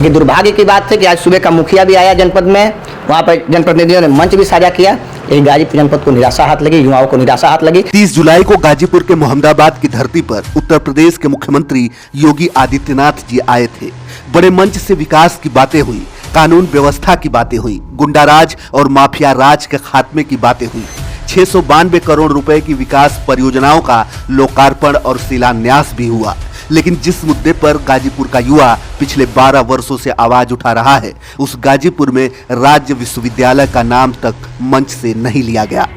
ये दुर्भाग्य की बात है कि आज सुबह का मुखिया भी आया जनपद में, वहाँ पर जनप्रतिनिधियों ने मंच भी साझा किया। यही गाजीपुर जनपद को निराशा हाथ लगी, युवाओं को निराशा हाथ लगी। 30 जुलाई को गाजीपुर के मोहम्मदाबाद की धरती पर उत्तर प्रदेश के मुख्यमंत्री योगी आदित्यनाथ जी आए थे। बड़े मंच से विकास की बातें हुई, कानून व्यवस्था की बातें हुई, गुंडाराज और माफिया राज के खात्मे की बातें हुई। 692 करोड़ रुपए की विकास परियोजनाओं का लोकार्पण और शिलान्यास भी हुआ। लेकिन जिस मुद्दे पर गाजीपुर का युवा पिछले 12 वर्षों से आवाज उठा रहा है, उस गाजीपुर में राज्य विश्वविद्यालय का नाम तक मंच से नहीं लिया गया।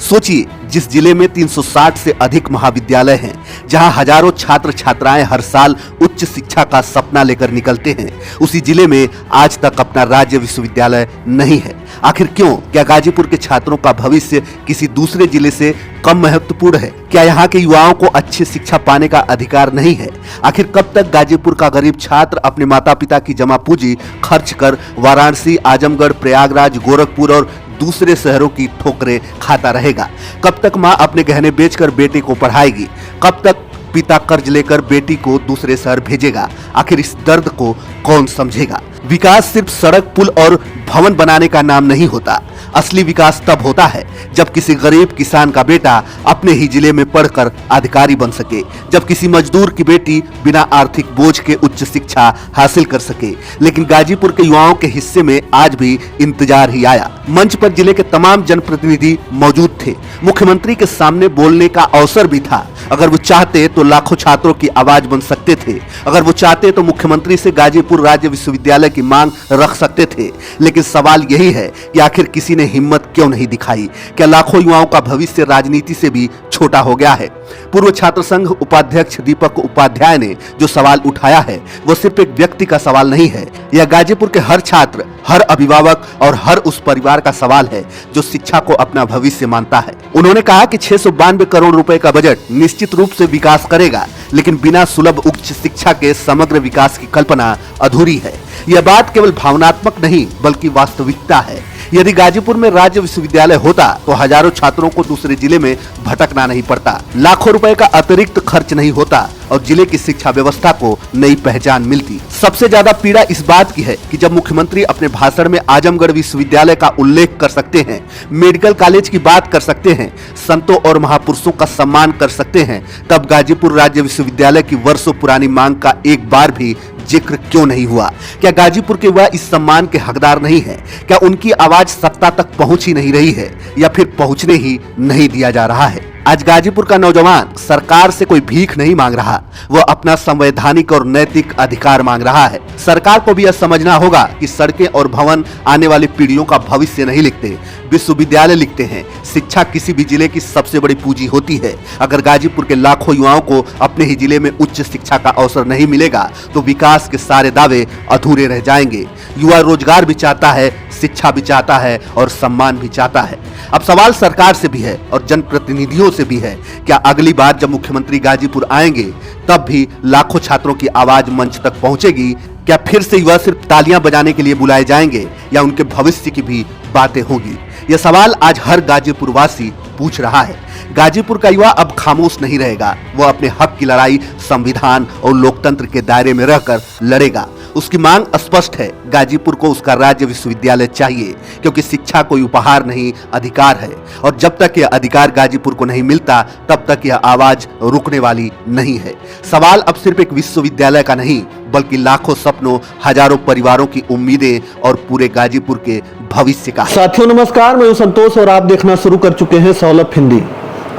सोचिए, जिस जिले में 360 से अधिक महाविद्यालय हैं, जहां हजारों छात्र छात्राएं हर साल उच्च शिक्षा का सपना लेकर निकलते हैं, उसी जिले में आज तक अपना राज्य विश्वविद्यालय नहीं है। आखिर क्यों? क्या गाजीपुर के छात्रों का भविष्य किसी दूसरे जिले से कम महत्वपूर्ण है? क्या यहाँ के युवाओं को अच्छी शिक्षा पाने का अधिकार नहीं है? आखिर कब तक गाजीपुर का गरीब छात्र अपने माता पिता की जमा पूंजी खर्च कर वाराणसी, आजमगढ़, प्रयागराज, गोरखपुर और दूसरे शहरों की ठोकरें खाता रहेगा? कब तक माँ अपने गहने बेचकर बेटे को पढ़ाएगी? कब तक पिता कर्ज लेकर बेटी को दूसरे शहर भेजेगा? आखिर इस दर्द को कौन समझेगा? विकास सिर्फ सड़क, पुल और भवन बनाने का नाम नहीं होता। असली विकास तब होता है जब किसी गरीब किसान का बेटा अपने ही जिले में पढ़कर अधिकारी बन सके, जब किसी मजदूर की बेटी बिना आर्थिक बोझ के उच्च शिक्षा हासिल कर सके। लेकिन गाजीपुर के युवाओं के हिस्से में आज भी इंतजार ही आया। मंच पर जिले के तमाम जनप्रतिनिधि मौजूद थे। मुख्यमंत्री के सामने बोलने का अवसर भी था। अगर वो चाहते तो लाखों छात्रों की आवाज बन सकते थे। अगर वो चाहते तो मुख्यमंत्री से गाजीपुर राज्य विश्वविद्यालय की मांग रख सकते थे। लेकिन सवाल यही है कि आखिर किसी ने हिम्मत क्यों नहीं दिखाई? क्या लाखों युवाओं का भविष्य राजनीति से भी छोटा हो गया है? पूर्व छात्र संघ उपाध्यक्ष दीपक उपाध्याय ने जो सवाल उठाया है, वो सिर्फ एक व्यक्ति का सवाल नहीं है। यह गाजीपुर के हर छात्र, हर अभिभावक और हर उस परिवार का सवाल है जो शिक्षा को अपना भविष्य मानता है। उन्होंने कहा कि 692 करोड़ रुपए का बजट निश्चित रूप से विकास करेगा, लेकिन बिना सुलभ उच्च शिक्षा के समग्र विकास की कल्पना अधूरी है। यह बात केवल भावनात्मक नहीं बल्कि वास्तविकता है। यदि गाजीपुर में राज्य विश्वविद्यालय होता तो हजारों छात्रों को दूसरे जिले में भटकना नहीं पड़ता, लाखों रुपए का अतिरिक्त खर्च नहीं होता और जिले की शिक्षा व्यवस्था को नई पहचान मिलती। सबसे ज्यादा पीड़ा इस बात की है कि जब मुख्यमंत्री अपने भाषण में आजमगढ़ विश्वविद्यालय का उल्लेख कर सकते हैं, मेडिकल कॉलेज की बात कर सकते हैं, संतों और महापुरुषों का सम्मान कर सकते हैं, तब गाजीपुर राज्य विश्वविद्यालय की वर्षों पुरानी मांग का एक बार भी जिक्र क्यों नहीं हुआ? क्या गाजीपुर के युवा इस सम्मान के हकदार नहीं है? क्या उनकी आवाज सत्ता तक पहुंच ही नहीं रही है, या फिर पहुंचने ही नहीं दिया जा रहा है? आज गाजीपुर का नौजवान सरकार से कोई भीख नहीं मांग रहा, वह अपना संवैधानिक और नैतिक अधिकार मांग रहा है। सरकार को भी यह समझना होगा कि सड़कें और भवन आने वाली पीढ़ियों का भविष्य नहीं लिखते, विश्वविद्यालय लिखते हैं। शिक्षा किसी भी जिले की सबसे बड़ी पूंजी होती है। अगर गाजीपुर के लाखों युवाओं को अपने ही जिले में उच्च शिक्षा का अवसर नहीं मिलेगा तो विकास के सारे दावे अधूरे रह जाएंगे। युवा रोजगार भी चाहता है, शिक्षा भी चाहता है और सम्मान भी चाहता है। अब सवाल सरकार से भी है और जनप्रतिनिधियों से भी है, क्या अगली बार जब मुख्यमंत्री गाजीपुर आएंगे तब भी लाखों छात्रों की आवाज मंच तक पहुंचेगी? क्या फिर से युवा सिर्फ तालियां बजाने के लिए बुलाए जाएंगे या उनके भविष्य की भी बातें होगी? यह सवाल आज हर गाजीपुर वासी पूछ रहा है। गाजीपुर का युवा अब खामोश नहीं रहेगा। वह अपने हक की लड़ाई संविधान और लोकतंत्र के दायरे में रहकर लड़ेगा। उसकी मांग स्पष्ट है, गाजीपुर को उसका राज्य विश्वविद्यालय चाहिए, क्योंकि शिक्षा कोई उपहार नहीं, अधिकार है। और जब तक यह अधिकार गाजीपुर को नहीं मिलता तब तक यह आवाज रुकने वाली नहीं है। सवाल अब सिर्फ एक विश्वविद्यालय का नहीं बल्कि लाखों सपनों, हजारों परिवारों की उम्मीदें और पूरे गाजीपुर के भविष्य का। साथियों नमस्कार, मैं हूं संतोष और आप देखना शुरू कर चुके हैं सौलभ हिंदी।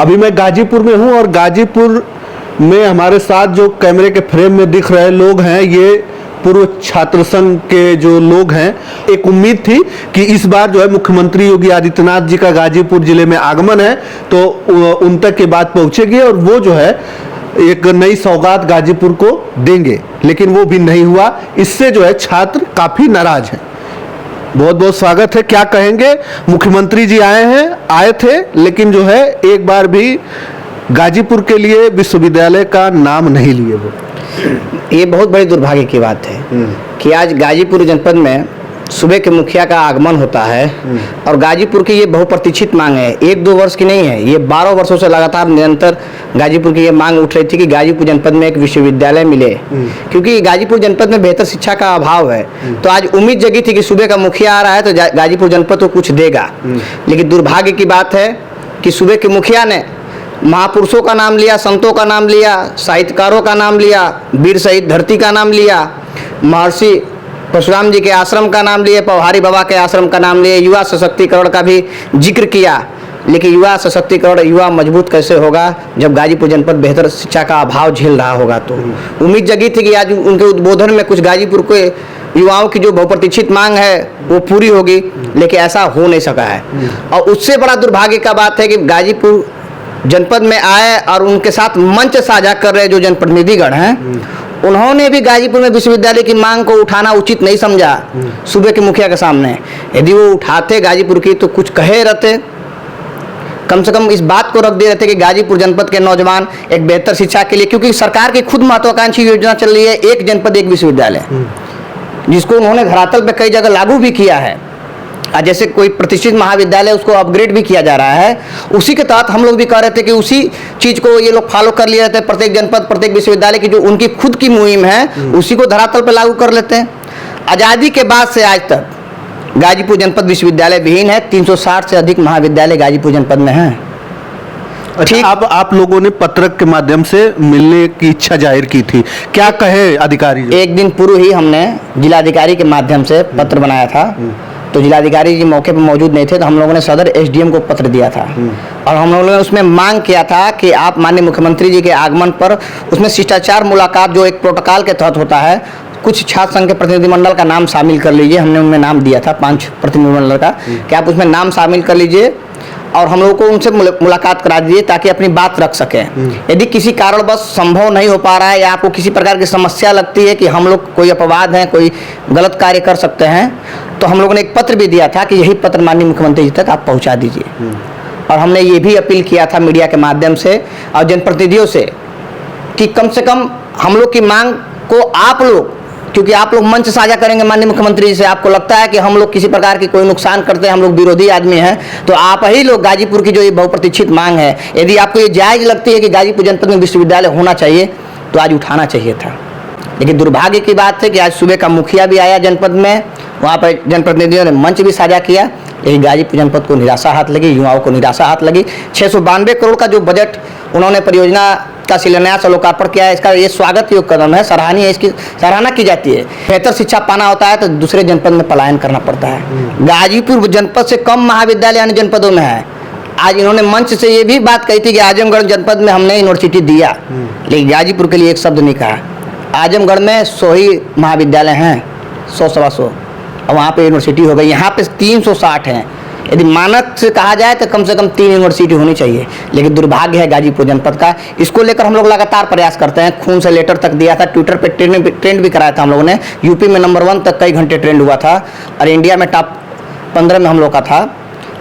अभी मैं गाजीपुर में हूं और गाजीपुर में हमारे साथ जो कैमरे के फ्रेम में दिख रहे लोग हैं, ये पूर्व छात्र संघ के जो लोग हैं। एक उम्मीद थी कि इस बार जो है मुख्यमंत्री योगी आदित्यनाथ जी का गाजीपुर जिले में आगमन है तो उन तक ये बात पहुंचेगी और वो जो है एक नई सौगात गाजीपुर को देंगे, लेकिन वो भी नहीं हुआ। इससे जो है छात्र काफी नाराज हैं। बहुत बहुत स्वागत है। क्या कहेंगे? मुख्यमंत्री जी आए थे लेकिन जो है एक बार भी गाजीपुर के लिए विश्वविद्यालय का नाम नहीं लिए वो। ये बहुत बड़ी दुर्भाग्य की बात है कि आज गाजीपुर जनपद में सुबह के मुखिया का आगमन होता है और गाजीपुर की ये बहुप्रतीक्षित मांग है। 1-2 वर्ष की नहीं है, ये 12 वर्षों से लगातार निरंतर गाजीपुर की ये मांग उठ रही थी कि गाजीपुर जनपद में एक विश्वविद्यालय मिले, क्योंकि गाजीपुर जनपद में बेहतर शिक्षा का अभाव है। तो आज उम्मीद जगी थी कि सूबे का मुखिया आ रहा है तो गाजीपुर जनपद को कुछ देगा। लेकिन दुर्भाग्य की बात है कि सूबे के मुखिया ने महापुरुषों का नाम लिया, संतों का नाम लिया, साहित्यकारों का नाम लिया, वीर शहीद धरती का नाम लिया, महर्षि परशुराम जी के आश्रम का नाम लिए, पौहारी बाबा के आश्रम का नाम लिए, युवा सशक्तिकरण का भी जिक्र किया। लेकिन युवा सशक्तिकरण, युवा मजबूत कैसे होगा जब गाजीपुर जनपद बेहतर शिक्षा का अभाव झेल रहा होगा। तो उम्मीद जगी थी कि आज उनके उद्बोधन में कुछ गाजीपुर के युवाओं की जो बहुप्रतीक्षित मांग है वो पूरी होगी, लेकिन ऐसा हो नहीं सका है। और उससे बड़ा दुर्भाग्य का बात है कि गाजीपुर जनपद में आए और उनके साथ मंच साझा कर रहे जो जनप्रतिनिधिगण हैं, उन्होंने भी गाजीपुर में विश्वविद्यालय की मांग को उठाना उचित नहीं समझा सूबे के मुखिया के सामने। यदि वो उठाते गाजीपुर की तो कुछ कहे रहते, कम से कम इस बात को रख दे रहे थे कि गाजीपुर जनपद के नौजवान एक बेहतर शिक्षा के लिए, क्योंकि सरकार की खुद महत्वाकांक्षी योजना चल रही है एक जनपद एक विश्वविद्यालय, जिसको उन्होंने धरातल पे कई जगह लागू भी किया है। जैसे कोई प्रतिष्ठित महाविद्यालय उसको अपग्रेड भी किया जा रहा है, उसी के तहत हम लोग भी कह रहे थे कि उसी चीज़ को ये लोग फॉलो कर लिए रहते हैं। प्रत्येक जनपद प्रत्येक विश्वविद्यालय की जो उनकी खुद की मुहिम है उसी को धरातल पर लागू कर लेते हैं। आज़ादी के बाद से आज तक गाजीपुर जनपद विश्वविद्यालय विहीन है। 360 से अधिक महाविद्यालय गाजीपुर जनपद में हैं। ठीक, अब आप लोगों ने पत्रक के माध्यम से मिलने की इच्छा जाहिर की थी, क्या कहे अधिकारी? एक दिन पूर्व ही हमने जिलाधिकारी के माध्यम से पत्र बनाया था, तो जिलाधिकारी जी मौके पर मौजूद नहीं थे, तो हम लोगों ने सदर एसडीएम को पत्र दिया था और हम लोगों ने उसमें मांग किया था कि आप माननीय मुख्यमंत्री जी के आगमन पर उसमें शिष्टाचार मुलाकात जो एक प्रोटोकॉल के तहत होता है, कुछ छात्र संघ के प्रतिनिधिमंडल का नाम शामिल कर लीजिए। हमने उनमें नाम दिया था 5 प्रतिनिधिमंडल का कि आप उसमें नाम शामिल कर लीजिए और हम लोगों को उनसे मुलाकात करा दीजिए ताकि अपनी बात रख सकें। यदि किसी कारणवश संभव नहीं हो पा रहा है या आपको किसी प्रकार की समस्या लगती है कि हम लोग कोई अपवाद हैं, कोई गलत कार्य कर सकते हैं, तो हम लोगों ने एक पत्र भी दिया था कि यही पत्र माननीय मुख्यमंत्री जी तक आप पहुंचा दीजिए। और हमने ये भी अपील किया था मीडिया के माध्यम से और जनप्रतिनिधियों से कि कम से कम हम लोग की मांग को आप लोग, क्योंकि आप लोग मंच साझा करेंगे माननीय मुख्यमंत्री जी से, आपको लगता है कि हम लोग किसी प्रकार की कोई नुकसान करते हैं, हम लोग विरोधी आदमी हैं, तो आप ही लोग गाजीपुर की जो ये बहुप्रतीक्षित मांग है, यदि आपको ये जायज़ लगती है कि गाजीपुर जनपद में विश्वविद्यालय होना चाहिए तो आज उठाना चाहिए था। लेकिन दुर्भाग्य की बात है कि आज सूबे का मुखिया भी आया जनपद में, वहाँ पर जनप्रतिनिधियों ने मंच भी साझा किया, लेकिन गाजीपुर जनपद को निराशा हाथ लगी, युवाओं को निराशा हाथ लगी। 692 करोड़ का जो बजट उन्होंने परियोजना का शिलान्यास और लोकार्पण किया है, इसका ये स्वागत योग्य कदम है, सराहनीय है, इसकी सराहना की जाती है। बेहतर शिक्षा पाना होता है तो दूसरे जनपद में पलायन करना पड़ता है। गाजीपुर जनपद से कम महाविद्यालय अन्य जनपदों में है। आज इन्होंने मंच से ये भी बात कही थी कि आजमगढ़ जनपद में हमने यूनिवर्सिटी दिया, लेकिन गाजीपुर के लिए एक शब्द नहीं कहा। आजमगढ़ में 100 ही महाविद्यालय हैं, 100-125, और वहाँ पे यूनिवर्सिटी हो गई। यहाँ पे 360 हैं। यदि मानक से कहा जाए तो कम से कम 3 यूनिवर्सिटी होनी चाहिए, लेकिन दुर्भाग्य है गाजीपुर जनपद का। इसको लेकर हम लोग लगातार प्रयास करते हैं। खून से लेटर तक दिया था, ट्विटर पे ट्रेंड भी कराया था हम लोगों ने। यूपी में नंबर 1 तक कई घंटे ट्रेंड हुआ था और इंडिया में टॉप 15 में हम लोग का था।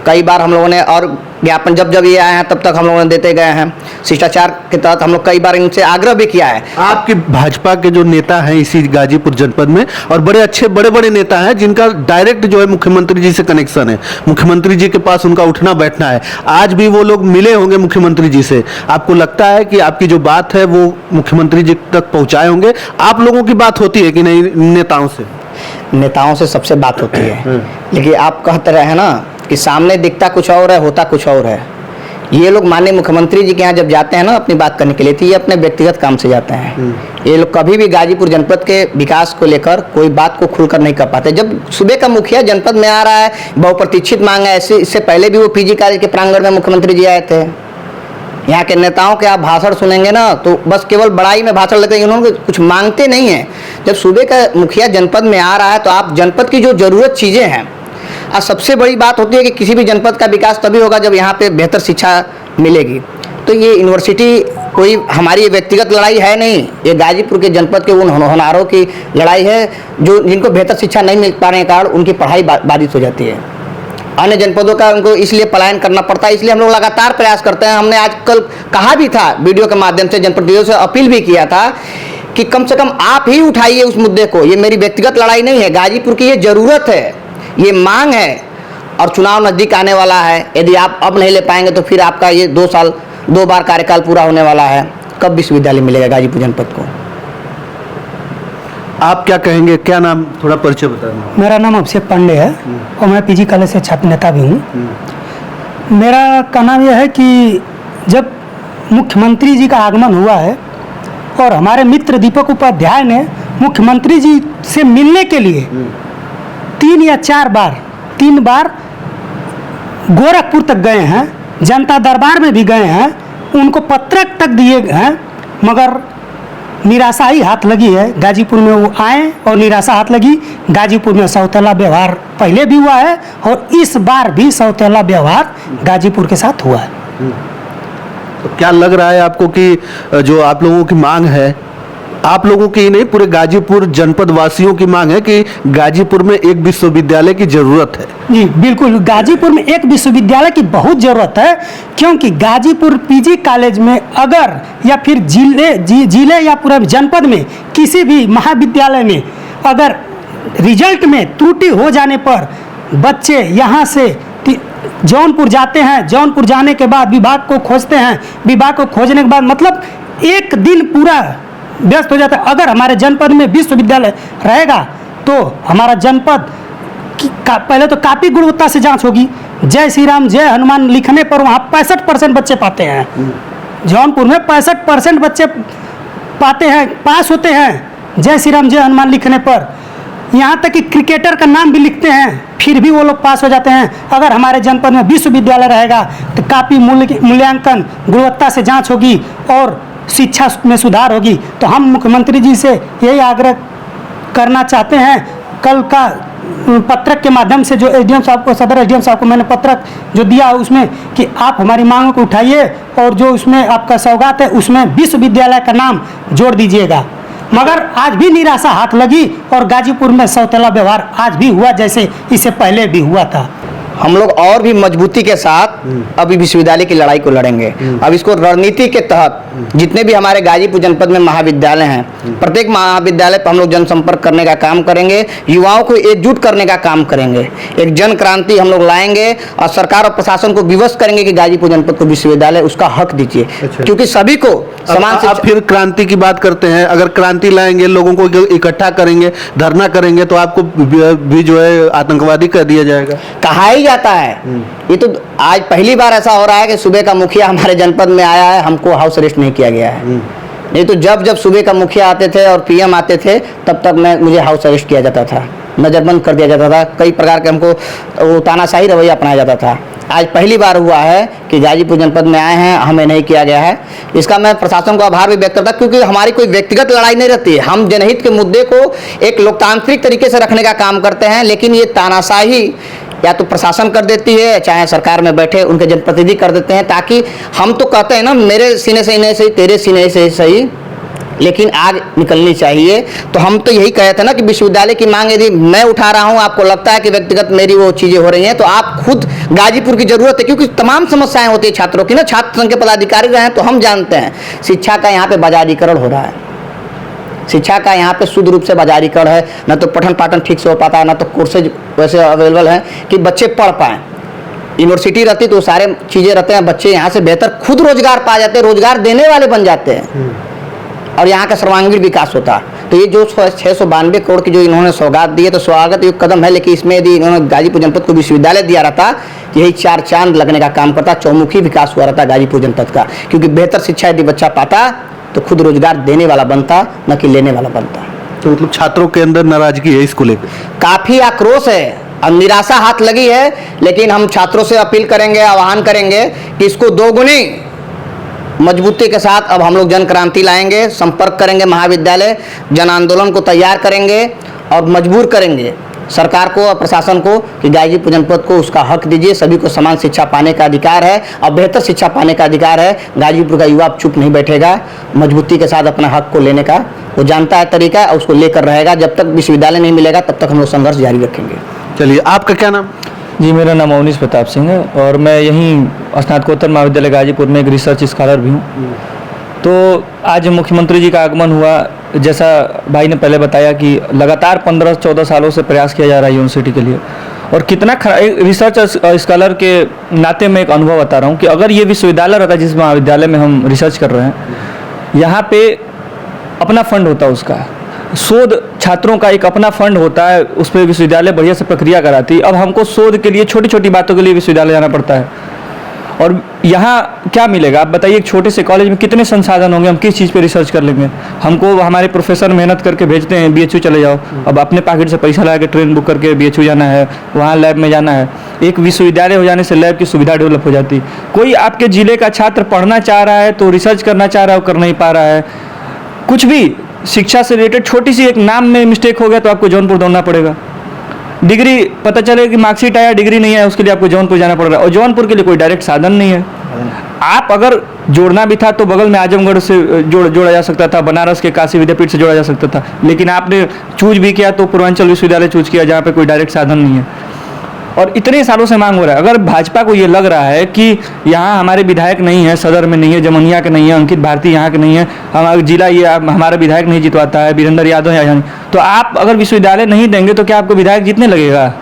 कई बार हम लोगों ने, और ज्ञापन जब ये आए हैं तब तक हम लोगों ने देते गए हैं। शिष्टाचार के तहत हम लोग कई बार इनसे आग्रह भी किया है। आपकी भाजपा के जो नेता हैं इसी गाजीपुर जनपद में, और बड़े नेता हैं जिनका डायरेक्ट जो है मुख्यमंत्री जी से कनेक्शन है, मुख्यमंत्री जी के पास उनका उठना बैठना है, आज भी वो लोग मिले होंगे मुख्यमंत्री जी से। आपको लगता है कि आपकी जो बात है वो मुख्यमंत्री जी तक पहुंचाए होंगे? आप लोगों की बात होती है कि नहीं नेताओं से? नेताओं से सबसे बात होती है, लेकिन आप कहते रहे ना कि सामने दिखता कुछ और है, होता कुछ और है। ये लोग माननीय मुख्यमंत्री जी के यहाँ जब जाते हैं ना अपनी बात करने के लिए, तो ये अपने व्यक्तिगत काम से जाते हैं। ये लोग कभी भी गाजीपुर जनपद के विकास को लेकर कोई बात को खुलकर नहीं कर पाते। जब सूबे का मुखिया जनपद में आ रहा है, बहुप्रतीक्षित मांग है, ऐसे इससे पहले भी वो पीजी कॉलेज के प्रांगण में मुख्यमंत्री जी आए थे। यहाँ के नेताओं के आप भाषण सुनेंगे ना तो बस केवल बड़ाई में भाषण लगते हैं, उन्होंने कुछ मांगते नहीं हैं। जब सूबे का मुखिया जनपद में आ रहा है तो आप जनपद की जो ज़रूरत चीज़ें हैं, और सबसे बड़ी बात होती है कि किसी भी जनपद का विकास तभी होगा जब यहाँ पे बेहतर शिक्षा मिलेगी। तो ये यूनिवर्सिटी कोई हमारी व्यक्तिगत लड़ाई है नहीं, ये गाजीपुर के जनपद के उन होनहारों की लड़ाई है जो जिनको बेहतर शिक्षा नहीं मिल पाने के कारण उनकी पढ़ाई बाधित हो जाती है। अन्य जनपदों का उनको इसलिए पलायन करना पड़ता है। इसलिए हम लोग लगातार प्रयास करते हैं। हमने आजकल कहा भी था वीडियो के माध्यम से, जनप्रतिनिधियों से अपील भी किया था कि कम से कम आप ही उठाइए उस मुद्दे को। ये मेरी व्यक्तिगत लड़ाई नहीं है, गाजीपुर की ये ज़रूरत है, ये मांग है, और चुनाव नज़दीक आने वाला है। यदि आप अब नहीं ले पाएंगे तो फिर आपका ये 2 साल 2 बार कार्यकाल पूरा होने वाला है, कब विश्वविद्यालय मिलेगा गाजीपुर जनपद को? आप क्या कहेंगे? क्या नाम, थोड़ा परिचय बता दें। मेरा नाम अभिषेक पांडे है और मैं पीजी कॉलेज से छात्र नेता भी हूँ। मेरा कहना यह है कि जब मुख्यमंत्री जी का आगमन हुआ है और हमारे मित्र दीपक उपाध्याय ने मुख्यमंत्री जी से मिलने के लिए 3 या 4 बार 3 बार गोरखपुर तक गए हैं, जनता दरबार में भी गए हैं, उनको पत्रक तक दिए हैं, मगर निराशा ही हाथ लगी है। गाजीपुर में वो आए और निराशा हाथ लगी। गाजीपुर में सौतेला व्यवहार पहले भी हुआ है और इस बार भी सौतेला व्यवहार गाजीपुर के साथ हुआ है। तो क्या लग रहा है आपको कि जो आप लोगों की मांग है, आप लोगों की ही नहीं, पूरे गाजीपुर जनपद वासियों की मांग है कि गाजीपुर में एक विश्वविद्यालय की जरूरत है? जी बिल्कुल, गाजीपुर में एक विश्वविद्यालय की बहुत ज़रूरत है, क्योंकि गाजीपुर पीजी कॉलेज में अगर या फिर जिले या पूरे जनपद में किसी भी महाविद्यालय में अगर रिजल्ट में त्रुटि हो जाने पर बच्चे यहाँ से जौनपुर जाते हैं, जौनपुर जाने के बाद विभाग को खोजते हैं, विभाग को खोजने के बाद मतलब एक दिन पूरा व्यस्त हो जाता है। अगर हमारे जनपद में विश्वविद्यालय रहेगा तो हमारा जनपद पहले तो काफ़ी गुणवत्ता से जांच होगी। जय श्री राम जय हनुमान लिखने पर वहाँ 65% बच्चे पाते हैं। जौनपुर में 65% बच्चे पाते हैं, पास होते हैं जय श्री राम जय हनुमान लिखने पर। यहाँ तक कि क्रिकेटर का नाम भी लिखते हैं, फिर भी वो लोग पास हो जाते हैं। अगर हमारे जनपद में विश्वविद्यालय रहेगा तो काफ़ी मूल्यांकन गुणवत्ता से जांच होगी और शिक्षा में सुधार होगी। तो हम मुख्यमंत्री जी से यही आग्रह करना चाहते हैं। कल का पत्रक के माध्यम से जो एसडीएम साहब को, सदर एसडीएम साहब को मैंने पत्रक जो दिया उसमें कि आप हमारी मांगों को उठाइए और जो उसमें आपका सौगात है उसमें विश्वविद्यालय का नाम जोड़ दीजिएगा। मगर आज भी निराशा हाथ लगी और गाजीपुर में सौतेला व्यवहार आज भी हुआ जैसे इससे पहले भी हुआ था। हम लोग और भी मजबूती के साथ अभी विश्वविद्यालय की लड़ाई को लड़ेंगे। अब इसको रणनीति के तहत जितने भी हमारे गाजीपुर जनपद में महाविद्यालय हैं, प्रत्येक महाविद्यालय पर हम लोग जनसंपर्क करने का काम करेंगे, युवाओं को एकजुट करने का काम करेंगे, एक जन क्रांति हम लोग लाएंगे और सरकार और प्रशासन को विवश करेंगे कि गाजीपुर जनपद को विश्वविद्यालय उसका हक दीजिए। क्योंकि सभी को समान से। आप फिर क्रांति की बात करते हैं, अगर क्रांति लाएंगे, लोगों को इकट्ठा करेंगे, धरना करेंगे तो आपको भी जो है आतंकवादी कर दिया जाएगा, कहा ही जाता है। ये तो आज पहली बार ऐसा हो रहा है कि सूबे का मुखिया हमारे जनपद में आया है, हमको हाउस अरेस्ट नहीं किया गया है। नहीं तो जब जब सूबे का मुखिया आते थे और पीएम आते थे तब तक मुझे हाउस अरेस्ट किया जाता था, नजरबंद कर दिया जाता था, कई प्रकार के हमको तानाशाही रवैया अपनाया जाता था। आज पहली बार हुआ है कि गाजीपुर जनपद में आए हैं, हमें नहीं किया गया है। इसका मैं प्रशासन को आभार भी व्यक्त करता, क्योंकि हमारी कोई व्यक्तिगत लड़ाई नहीं रहती है। हम जनहित के मुद्दे को एक लोकतांत्रिक तरीके से रखने का काम करते हैं, लेकिन ये तानाशाही या तो प्रशासन कर देती है, चाहे सरकार में बैठे उनके जनप्रतिनिधि कर देते हैं। ताकि हम तो कहते हैं ना, मेरे सीने से नहीं सही, तेरे सीने से सही, लेकिन आग निकलनी चाहिए। तो हम तो यही कहे थे ना कि विश्वविद्यालय की मांग यदि मैं उठा रहा हूं, आपको लगता है कि व्यक्तिगत मेरी वो चीज़ें हो रही हैं, तो आप खुद गाजीपुर की जरूरत है, क्योंकि तमाम समस्याएं होती है छात्रों की ना। छात्र संघ के पदाधिकारी रहे हैं तो हम जानते हैं शिक्षा का यहाँ पे बाजारीकरण हो रहा है। शिक्षा का यहाँ पे शुद्ध रूप से बाजारीकरण है, न तो पठन पाठन ठीक से हो पाता है, न तो कोर्सेज वैसे अवेलेबल हैं कि बच्चे पढ़ पाएँ। यूनिवर्सिटी रहती तो सारे चीज़ें रहते हैं, बच्चे यहाँ से बेहतर खुद रोजगार पा जाते हैं, रोजगार देने वाले बन जाते हैं और यहाँ का सर्वांगीण विकास होता। तो ये जो 692 करोड़ की जो इन्होंने सौगात दी है तो स्वागत युक्त कदम है, लेकिन इसमें यदि इन्होंने गाजीपुर जनपद को विश्वविद्यालय दिया रहता, यही 4 चांद लगने का काम करता, चौमुखी विकास हुआ रहता गाजीपुर जनपद का। क्योंकि बेहतर शिक्षा यदि बच्चा पाता तो खुद रोजगार देने वाला बनता, न कि लेने वाला बनता। तो मतलब छात्रों के अंदर नाराजगी है इसको लेकर, काफ़ी आक्रोश है और निराशा हाथ लगी है। लेकिन हम छात्रों से अपील करेंगे, आह्वान करेंगे कि इसको दोगुनी मजबूती के साथ अब हम लोग जन क्रांति लाएंगे, संपर्क करेंगे महाविद्यालय, जन आंदोलन को तैयार करेंगे और मजबूर करेंगे सरकार को और प्रशासन को कि गाजीपुर जनपद को उसका हक दीजिए। सभी को समान शिक्षा पाने का अधिकार है और बेहतर शिक्षा पाने का अधिकार है। गाजीपुर का युवा चुप नहीं बैठेगा, मजबूती के साथ अपना हक को लेने का वो जानता है तरीका और उसको लेकर रहेगा। जब तक विश्वविद्यालय नहीं मिलेगा तब तक हम लोग संघर्ष जारी रखेंगे। चलिए, आपका क्या नाम? जी, मेरा नाम अवनीश प्रताप सिंह है और मैं यहीं स्नातकोत्तर महाविद्यालय गाजीपुर में एक रिसर्च स्कॉलर भी हूँ। तो आज मुख्यमंत्री जी का आगमन हुआ, जैसा भाई ने पहले बताया कि लगातार 15-14 सालों से प्रयास किया जा रहा है यूनिवर्सिटी के लिए और कितना एक रिसर्च स्कॉलर के नाते में एक अनुभव बता रहा हूँ कि अगर ये विश्वविद्यालय रहता जिस महाविद्यालय में हम रिसर्च कर रहे हैं, यहाँ पे अपना फंड होता है, उसका शोध छात्रों का एक अपना फंड होता है, उस पर विश्वविद्यालय बढ़िया से प्रक्रिया कराती। अब हमको शोध के लिए छोटी छोटी बातों के लिए विश्वविद्यालय जाना पड़ता है। और यहाँ क्या मिलेगा आप बताइए? एक छोटे से कॉलेज में कितने संसाधन होंगे, हम किस चीज़ पे रिसर्च कर लेंगे? हमको हमारे प्रोफेसर मेहनत करके भेजते हैं BHU चले जाओ, अब अपने पॉकेट से पैसा लगा के ट्रेन बुक करके BHU जाना है, वहाँ लैब में जाना है। एक विश्वविद्यालय हो जाने से लैब की सुविधा डेवलप हो जाती। कोई आपके ज़िले का छात्र पढ़ना चाह रहा है तो रिसर्च करना चाह रहा है, वो कर नहीं पा रहा है। कुछ भी शिक्षा से रिलेटेड छोटी सी एक नाम में मिस्टेक हो गया तो आपको जौनपुर दौड़ना पड़ेगा। डिग्री पता चले कि मार्कशीट आया, डिग्री नहीं है, उसके लिए आपको जौनपुर जाना पड़ रहा है, और जौनपुर के लिए कोई डायरेक्ट साधन नहीं है। आप अगर जोड़ना भी था तो बगल में आजमगढ़ से जोड़ा जा सकता था, बनारस के काशी विद्यापीठ से जोड़ा जा सकता था, लेकिन आपने चूज भी किया तो पूर्वांचल विश्वविद्यालय चूज किया जहाँ पे कोई डायरेक्ट साधन नहीं है। और इतने सालों से मांग हो रहा है। अगर भाजपा को ये लग रहा है कि यहाँ हमारे विधायक नहीं है, सदर में नहीं है, जमुनिया के नहीं है, अंकित भारती यहाँ के नहीं है, हमारा जिला ये हमारा विधायक नहीं जितवाता है, वीरेंद्र यादव है यहाँ, तो आप अगर विश्वविद्यालय नहीं देंगे तो क्या आपको विधायक जीतने लगेगा?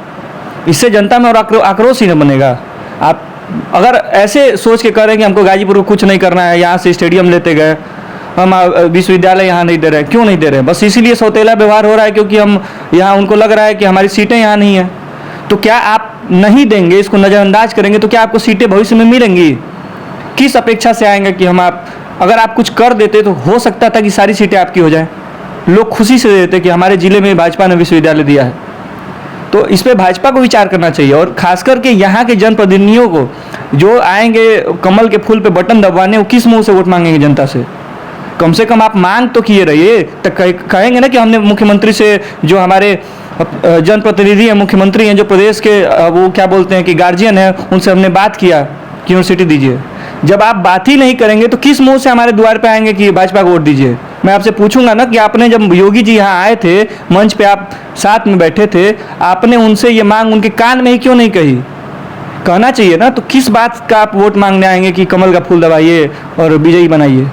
इससे जनता में और आक्रोश ही न बनेगा। आप अगर ऐसे सोच के कह रहे हैं कि हमको गाजीपुर को कुछ नहीं करना है, यहाँ से स्टेडियम लेते गए, हम विश्वविद्यालय यहाँ नहीं दे रहे, क्यों नहीं दे रहे? बस इसीलिए सौतेला व्यवहार हो रहा है क्योंकि हम यहाँ, उनको लग रहा है कि हमारी सीटें यहाँ नहीं है। तो क्या आप नहीं देंगे, इसको नज़रअंदाज करेंगे तो क्या आपको सीटें भविष्य में मिलेंगी? किस अपेक्षा से आएंगे कि हम अगर आप कुछ कर देते तो हो सकता था कि सारी सीटें आपकी हो जाएं। लोग खुशी से देते कि हमारे ज़िले में भाजपा ने विश्वविद्यालय दिया है। तो इस पर भाजपा को विचार करना चाहिए, और खास करके यहाँ के जनप्रतिनिधियों को जो आएंगे कमल के फूल पे बटन दबाने, वो किस मुँह से वोट मांगेंगे जनता से? कम से कम आप मांग तो किए रहिए, तो कहेंगे ना कि हमने मुख्यमंत्री से, जो हमारे जनप्रतिनिधि हैं, मुख्यमंत्री हैं, जो प्रदेश के वो क्या बोलते हैं कि गार्जियन है, उनसे हमने बात किया कि यूनिवर्सिटी दीजिए। जब आप बात ही नहीं करेंगे तो किस मुंह से हमारे द्वार पे आएंगे कि भाजपा को वोट दीजिए? मैं आपसे पूछूंगा ना कि आपने जब योगी जी यहाँ आए थे, मंच पे आप साथ में बैठे थे, आपने उनसे ये मांग उनके कान में ही क्यों नहीं कही? कहना चाहिए ना। तो किस बात का आप वोट मांगने आएंगे कि कमल का फूल दबाइए और विजयी बनाइए?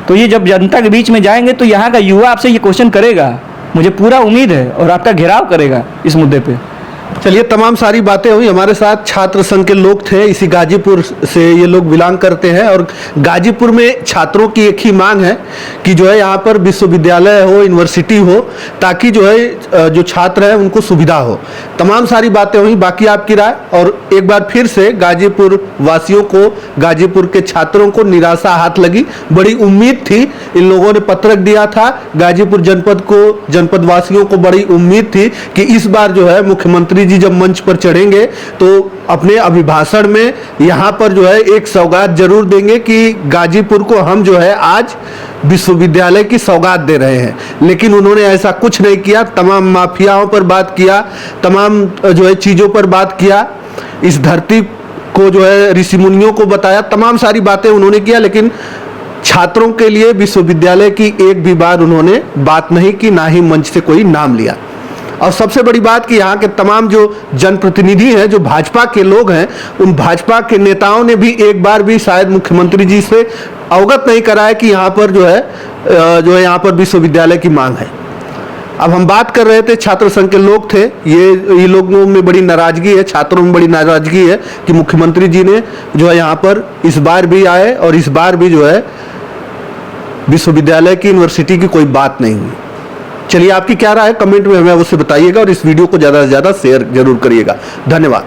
तो ये जब जनता के बीच में जाएंगे तो यहाँ का युवा आपसे ये क्वेश्चन करेगा, मुझे पूरा उम्मीद है, और आपका घेराव करेगा इस मुद्दे पे। चलिए, तमाम सारी बातें हुई। हमारे साथ छात्र संघ के लोग थे, इसी गाजीपुर से ये लोग बिलोंग करते हैं, और गाजीपुर में छात्रों की एक ही मांग है कि जो है यहाँ पर विश्वविद्यालय हो, यूनिवर्सिटी हो, ताकि जो है जो छात्र हैं उनको सुविधा हो। तमाम सारी बातें हुई, बाकी आपकी राय। और एक बार फिर से गाजीपुर वासियों को, गाजीपुर के छात्रों को निराशा हाथ लगी। बड़ी उम्मीद थी, इन लोगों ने पत्रक दिया था गाजीपुर जनपद को, जनपद वासियों को बड़ी उम्मीद थी कि इस बार जो है मुख्यमंत्री जी जब मंच पर चढ़ेंगे तो अपने अभिभाषण में यहाँ पर जो है एक सौगात जरूर देंगे कि गाजीपुर को हम जो है आज विश्वविद्यालय की सौगात दे रहे हैं। लेकिन उन्होंने ऐसा कुछ नहीं किया। तमाम माफियाओं पर बात किया, तमाम जो है चीज़ों पर बात किया, इस धरती को जो है ऋषि मुनियों को बताया, तमाम सारी बातें उन्होंने किया, लेकिन छात्रों के लिए विश्वविद्यालय की एक भी बार उन्होंने बात नहीं की, ना ही मंच से कोई नाम लिया। और सबसे बड़ी बात कि यहाँ के तमाम जो जनप्रतिनिधि हैं, जो भाजपा के लोग हैं, उन भाजपा के नेताओं ने भी एक बार भी शायद मुख्यमंत्री जी से अवगत नहीं कराया कि यहाँ पर जो है यहाँ पर विश्वविद्यालय की मांग है। अब हम बात कर रहे थे, छात्र संघ के लोग थे, ये लोगों में बड़ी नाराजगी है, छात्रों में बड़ी नाराजगी है कि मुख्यमंत्री जी ने जो है यहाँ पर इस बार भी आए और इस बार भी जो है विश्वविद्यालय की, यूनिवर्सिटी की कोई बात नहीं हुई। चलिए, आपकी क्या राय है कमेंट में हमें अवश्य बताइएगा, और इस वीडियो को ज़्यादा से ज़्यादा शेयर जरूर करिएगा। धन्यवाद।